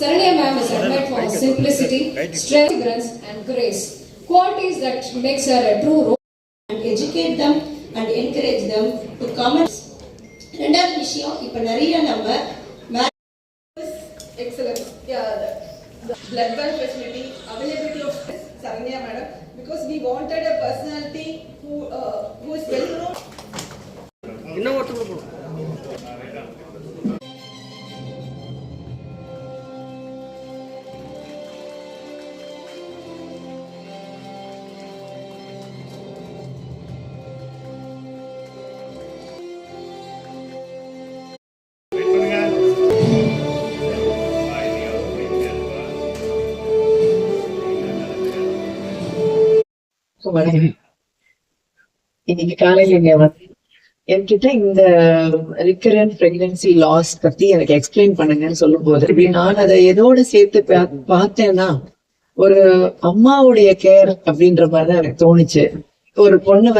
Saranya ma'am is admired for her simplicity, strength, and grace. Qualities that makes her a true role and educate them and encourage them to come. ரெண்டாவது விஷயம், இப்போ நிறைய நம்ம excellence, the blood bank facility, availability of Saranya madam, because we wanted a personality who is well known. இன்னைக்கு காலையில என்கிட்ட இந்த recurrent pregnancy loss பத்தி எனக்கு எக்ஸ்பிளைன் பண்ணுங்கன்னு சொல்லும் போது நான் அதை எதோட சேர்த்து பார்த்தேன்னா ஒரு அம்மாவுடைய கேர் அப்படின்ற மாதிரிதான் எனக்கு தோணுச்சு. ஒரு பொண்ணு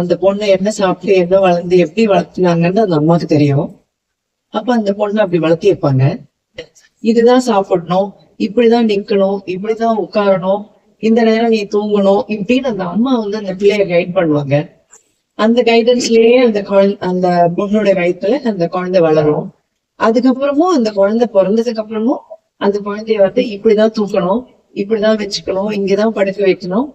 அந்த பொண்ணு என்ன சாப்பிட்டு என்ன வளர்ந்து எப்படி வளர்த்துனாங்கன்னு அந்த அம்மாவுக்கு தெரியும். அப்ப அந்த பொண்ணு அப்படி வளர்த்திருப்பாங்க. இதுதான் சாப்பிடணும், இப்படிதான் நிக்கணும், இப்படிதான் உட்காரணும், இந்த நேரம் நீ தூங்கணும், இப்படின்னு அந்த அம்மா அந்த பிள்ளைய கைட் பண்ணுவாங்க. அந்த கைடன்ஸ்லயே அந்த பொண்ணுடைய வயிற்றுல அந்த குழந்தை வளரும். அதுக்கப்புறமும் அந்த குழந்தை பிறந்ததுக்கு அப்புறமும் அந்த குழந்தைய இப்படிதான் தூக்கணும், இப்படிதான் வச்சுக்கணும், இங்கதான் படுக்க வைக்கணும்,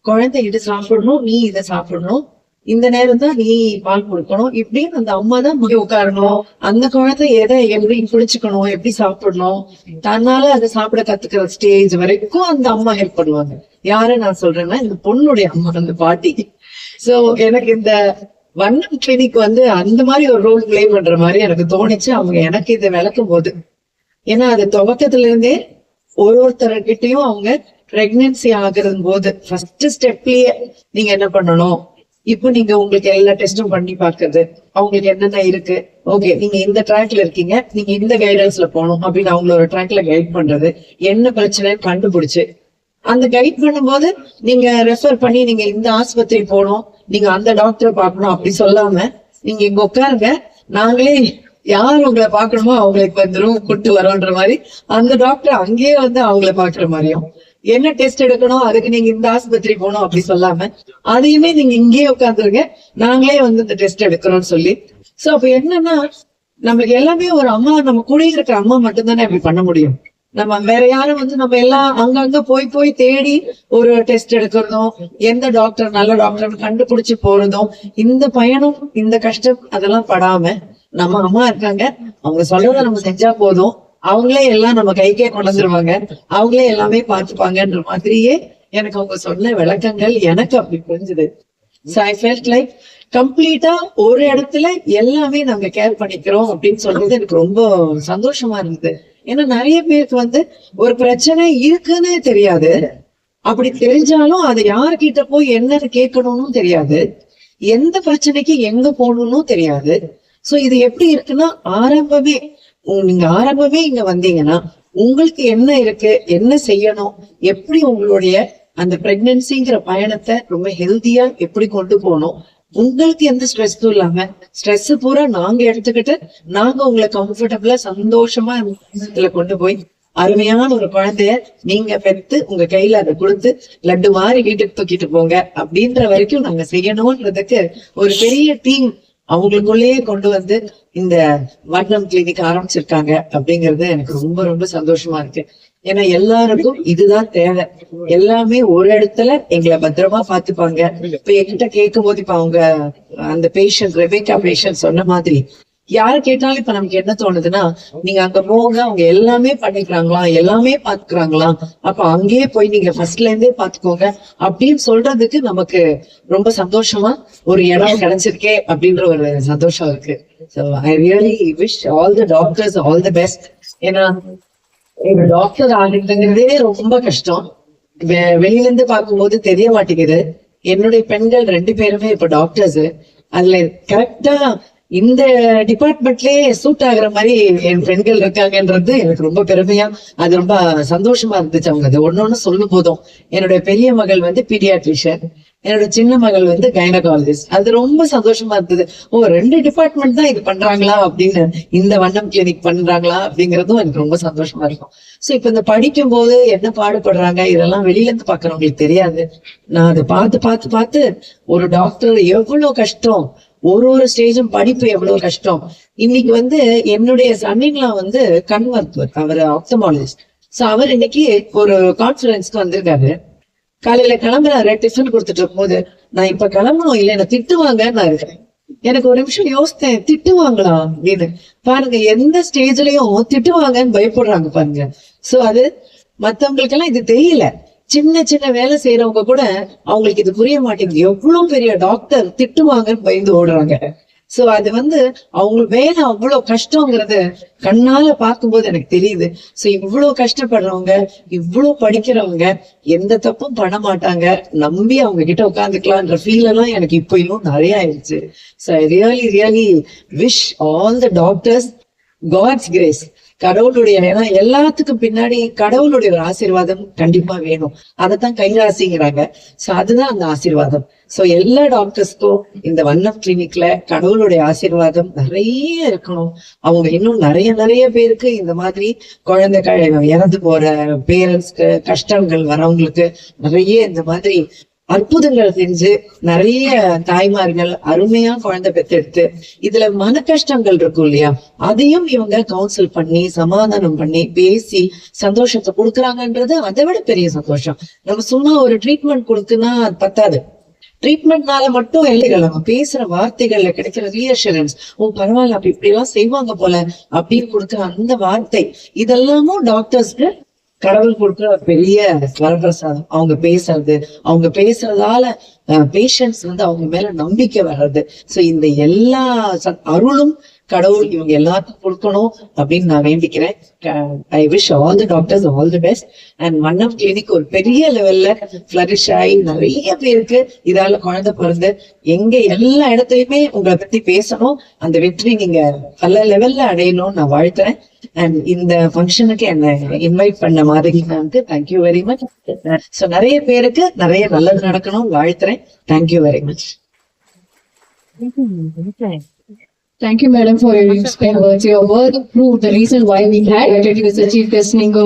குழந்தை இது சாப்பிடணும், நீ இதை சாப்பிடணும், இந்த நேரம் தான் நீ பால் கொடுக்கணும், இப்படின்னு அந்த அம்மா தான் உட்காரணும். அந்த குழந்தை எப்படி குளிச்சுக்கணும், எப்படி சாப்பிடணும், தன்னால அதை சாப்பிட கத்துக்கிற ஸ்டேஜ் வரைக்கும் அந்த அம்மா ஹெல்ப் பண்ணுவாங்க. யாரு நான் சொல்றேன்னா இந்த பொண்ணுடைய அம்மா, அந்த பாட்டி. சோ எனக்கு இந்த வண்ணம் கிளினிக் அந்த மாதிரி ஒரு ரோல் பிளே பண்ற மாதிரி எனக்கு தோணுச்சு அவங்க எனக்கு இதை விளக்கும் போது. ஏன்னா அது துவக்கத்துல இருந்தே ஒருத்தர்கிட்டையும் அவங்க பிரெக்னன்சி ஆகுறது போது ஃபர்ஸ்ட் ஸ்டெப்லயே நீங்க என்ன பண்ணணும், இப்போ நீங்க உங்களுக்கு எல்லா டெஸ்டும் பண்ணி பாக்குறது, அவங்களுக்கு என்னென்ன இருக்கு, ஓகே நீங்க இந்த ட்ராக்ல இருக்கீங்க, நீங்க இந்த கைடன்ஸ்ல போகணும் அப்படின்னு அவங்கள ஒரு ட்ராக்ல கைட் பண்றது, என்ன பிரச்சனைன்னு கண்டுபிடிச்சு அந்த கைட் பண்ணும்போது நீங்க ரெஃபர் பண்ணி நீங்க இந்த ஆஸ்பத்திரி போகணும், நீங்க அந்த டாக்டரை பார்க்கணும் அப்படி சொல்லாம நீங்க இங்க உட்காருங்க, நாங்களே யார் உங்களை பாக்கணுமோ அவங்களுக்கு வந்துடும் கூட்டு வரோன்ற மாதிரி அந்த டாக்டர் அங்கேயே அவங்கள பாக்குற மாதிரியும், என்ன டெஸ்ட் எடுக்கணும் அதுக்கு நீங்க இந்த ஆஸ்பத்திரி போகணும் அப்படி சொல்லாம அதையுமே நீங்க இங்கேயே உட்காந்துருங்க, நாங்களே இந்த டெஸ்ட் எடுக்கிறோம்னு சொல்லி. சோ அப்ப என்னன்னா நம்மளுக்கு எல்லாமே ஒரு அம்மா, நம்ம கூட இருக்கிற அம்மா மட்டும்தானே அப்படி பண்ண முடியும். நம்ம வேற யாரும் நம்ம எல்லாம் அங்கங்க போய் தேடி ஒரு டெஸ்ட் எடுக்கிறதும், எந்த டாக்டர் நல்ல டாக்டர் கண்டுபிடிச்சு போறதும், இந்த பயணம் இந்த கஷ்டம் அதெல்லாம் படாம நம்ம அம்மா இருக்காங்க, அவங்க சொல்றத நம்ம செஞ்சா போதும், அவங்களே எல்லாம் நம்ம கைக்கே கொண்டு வந்துருவாங்க, அவங்களே எல்லாமே பார்த்துப்பாங்கன்ற மாதிரியே எனக்கு அவங்க சொன்ன விளக்கங்கள் எனக்கு அப்படி புரிஞ்சுது. சோ ஐ ஃபெல்ட் லைக் கம்ப்ளீட்டா ஒரு இடத்துல எல்லாமே நாங்க கேர் பண்ணிக்கிறோம் அப்படின்னு சொல்றது எனக்கு ரொம்ப சந்தோஷமா இருந்தது. ஏன்னா நிறைய பேருக்கு ஒரு பிரச்சனை இருக்குன்னு தெரியாது, அப்படி தெரிஞ்சாலும் அதை யாருக்கிட்ட போய் என்னன்னு கேட்கணும்னு தெரியாது, எந்த பிரச்சனைக்கு எங்க போகணும்னு தெரியாது. சோ இது எப்படி இருக்குன்னா நீங்க ஆரம்பமே இங்க வந்தீங்கன்னா உங்களுக்கு என்ன இருக்கு, என்ன செய்யணும், எப்படி உங்களுடைய அந்த பிரெக்னன்சிங்கிற பயணத்தை ரொம்ப ஹெல்த்தியா எப்படி கொண்டு போகணும், உங்களுக்கு எந்த ஸ்ட்ரெஸ்ஸும் இல்லாம ஸ்ட்ரெஸ் பூரா நாங்க எடுத்துக்கிட்டு நாங்க உங்களை கம்ஃபர்டபுளா சந்தோஷமா கொண்டு போய் அருமையான ஒரு குழந்தைய நீங்க பெற்று உங்க கையில அதை கொடுத்து லட்டு மாதிரி வீட்டுக்கு தூக்கிட்டு போங்க அப்படின்ற வரைக்கும் நாங்க செய்யணும்ன்றதுக்கு ஒரு பெரிய டீம் அவங்களுக்குள்ளேயே கொண்டு இந்த வண்ணம் கிளினிக் ஆரம்பிச்சிருக்காங்க அப்படிங்கறது எனக்கு ரொம்ப ரொம்ப சந்தோஷமா இருக்கு. ஏன்னா எல்லாருக்கும் இதுதான் தேவை. எல்லாமே ஒரு இடத்துல எங்களை பத்திரமா பாத்துப்பாங்க. இப்ப என்கிட்ட கேட்கும் போது இப்ப அவங்க அந்த பேஷண்ட் ரெபேக்கா பேஷண்ட் சொன்ன மாதிரி யாரு கேட்டாலும் இப்ப நமக்கு என்ன தோணுதுன்னா, நீங்க அங்க போங்க, அவங்க எல்லாமே பண்ணிக்கிறாங்களா, எல்லாமே பாத்துக்கிறாங்களா, அப்ப அங்கேயே போய் நீங்க ஃபர்ஸ்ட்ல இருந்தே பாத்துக்கோங்க அப்படின்னு சொல்றதுக்கு நமக்கு ரொம்ப சந்தோஷமா ஒரு இடம் கிடைச்சிருக்கே அப்படின்ற ஒரு சந்தோஷம் இருக்கு. So I really wish all the doctors all the best. ஏன்னா எங்க டாக்டர் ஆகிட்டுங்கிறதே ரொம்ப கஷ்டம், வெளியில இருந்து பார்க்கும்போது தெரிய மாட்டேங்குது. என்னுடைய பெண்கள் 2 பேருமே இப்ப டாக்டர்ஸ். அதுல கரெக்டா இந்த டிபார்ட்மெண்ட்லயே சூட் ஆகுற மாதிரி என் பெண்கள் இருக்காங்கன்றது எனக்கு ரொம்ப பெருமையா, அது ரொம்ப சந்தோஷமா இருந்துச்சு. அவங்க அது ஒன்னொன்னு சொல்லும் போதும். என்னுடைய பெரிய மகள் பீடியாட்ரிஷியன், என்னோட சின்ன மகள் வந்து கைனகாலஜிஸ்ட். அது ரொம்ப சந்தோஷமா இருந்தது. ஓ, 2 டிபார்ட்மெண்ட் தான் இது பண்றாங்களா அப்படின்னு, இந்த வண்ணம் கிளினிக் பண்றாங்களா அப்படிங்கறதும் எனக்கு ரொம்ப சந்தோஷமா இருக்கும். சோ இப்ப இந்த படிக்கும் போது என்ன பாடுபடுறாங்க இதெல்லாம் வெளியில இருந்து பாக்குறவங்களுக்கு தெரியாது. நான் அதை பார்த்து ஒரு டாக்டர் எவ்வளவு கஷ்டம், ஒரு ஸ்டேஜும் படிப்பு எவ்வளவு கஷ்டம். இன்னைக்கு வந்து என்னுடைய சன்னின்லாம் வந்து கண் மருத்துவர், அவர் ஆப்தமாலஜிஸ்ட். சோ அவர் இன்னைக்கு ஒரு கான்ஃபரன்ஸ்க்கு வந்திருக்காரு. காலையில கிளம்புறாரு, டிஃபன் கொடுத்துட்டு இருக்கும்போது, நான் இப்ப கிளம்பணும், இல்ல என்ன திட்டுவாங்கன்னு இருக்கேன். எனக்கு ஒரு நிமிஷம் யோசித்தேன், திட்டுவாங்களா அப்படின்னு. பாருங்க, எந்த ஸ்டேஜ்லயும் திட்டுவாங்கன்னு பயப்படுறாங்க பாருங்க. சோ அது மத்தவங்களுக்கு எல்லாம் இது தெரியல. சின்ன சின்ன வேலை செய்யறவங்க கூட அவங்களுக்கு இது புரிய மாட்டேங்குது. எவ்வளவு பெரிய டாக்டர் திட்டுவாங்கன்னு பயந்து ஓடுறாங்க. சோ அது வந்து அவங்க வேலை அவ்வளவு கஷ்டங்கிறது கண்ணால பார்க்கும்போது எனக்கு தெரியுது. சோ இவ்வளவு கஷ்டப்படுறவங்க, இவ்வளவு படிக்கிறவங்க எந்த தப்பும் பண்ண மாட்டாங்க, நம்பி அவங்க கிட்ட உட்காந்துக்கலாம்ன்ற ஃபீல் எல்லாம் எனக்கு இப்போ இன்னும் நிறைய ஆயிடுச்சு. So I really wish all the doctors god's grace. கடவுளுடைய, ஏன்னா எல்லாத்துக்கும் பின்னாடி கடவுளுடைய ஒரு ஆசீர்வாதம் கண்டிப்பா வேணும். அதைத்தான் கைராசிங்கிறாங்க. சோ அதுதான் அந்த ஆசீர்வாதம். சோ எல்லா டாக்டர்ஸ்க்கும் இந்த வண்ணம் கிளினிக்ல கடவுளுடைய ஆசீர்வாதம் நிறைய இருக்கணும். அவங்க இன்னும் நிறைய பேருக்கு இந்த மாதிரி குழந்தை இறந்து போற பேரண்ட்ஸ்க்கு, கஷ்டங்கள் வரவங்களுக்கு நிறைய இந்த மாதிரி அற்புதங்கள் செஞ்சு நிறைய தாய்மார்கள் அருமையா குழந்தை பெற்றெடுத்து, இதுல மன கஷ்டங்கள் இருக்கும் இல்லையா, அதையும் இவங்க கவுன்சில் பண்ணி சமாதானம் பண்ணி பேசி சந்தோஷத்தை கொடுக்குறாங்கன்றது அதை விட பெரிய சந்தோஷம். நம்ம சும்மா ஒரு ட்ரீட்மெண்ட் கொடுத்துனா அது பத்தாது. ட்ரீட்மெண்ட்னால மட்டும் இல்லை, நம்ம பேசுற வார்த்தைகள்ல கிடைக்கிற ரீஅஷூரன்ஸ், ஓ பரவாயில்ல, அப்படி இப்படி எல்லாம் செய்வாங்க போல அப்படின்னு கொடுக்குற அந்த வார்த்தை, இதெல்லாமும் டாக்டர்ஸ்க்கு கடவுள் கொடுக்குற ஒரு பெரிய வரப்பிரசாதம். அவங்க பேசுறதால பேஷண்ட்ஸ் வந்து அவங்க மேல நம்பிக்கை வர்றது. சோ இந்த எல்லா அருளும் கடவுள் இவங்க எல்லாத்துக்கும் கொடுக்கணும் அப்படின்னு நான் வேண்டிக்கிறேன். I wish all the doctors all the best. And வண்ணம் கிளினிக் ஒரு பெரிய லெவல்ல ஃபிளரிஷ் ஆகி நிறைய பேருக்கு இதால குழந்தை பிறந்து எங்க எல்லா இடத்துலயுமே உங்களை பத்தி பேசணும், அந்த வெற்றி நீங்க பல லெவல்ல அடையணும்னு நான் வாழ்த்துறேன். அண்ட் இந்த ஃபங்க்ஷனுக்கு என்ன இன்வைட் பண்ண மாதிரி தேங்க்யூ வெரி மச். சோ நிறைய பேருக்கு நிறைய நல்லது நடக்கணும் வாழ்த்துறேன். Thank you very much. Thank you, madam, for your inspiring words. Your word proved the reason why we had introduced the chief guest, Ningo.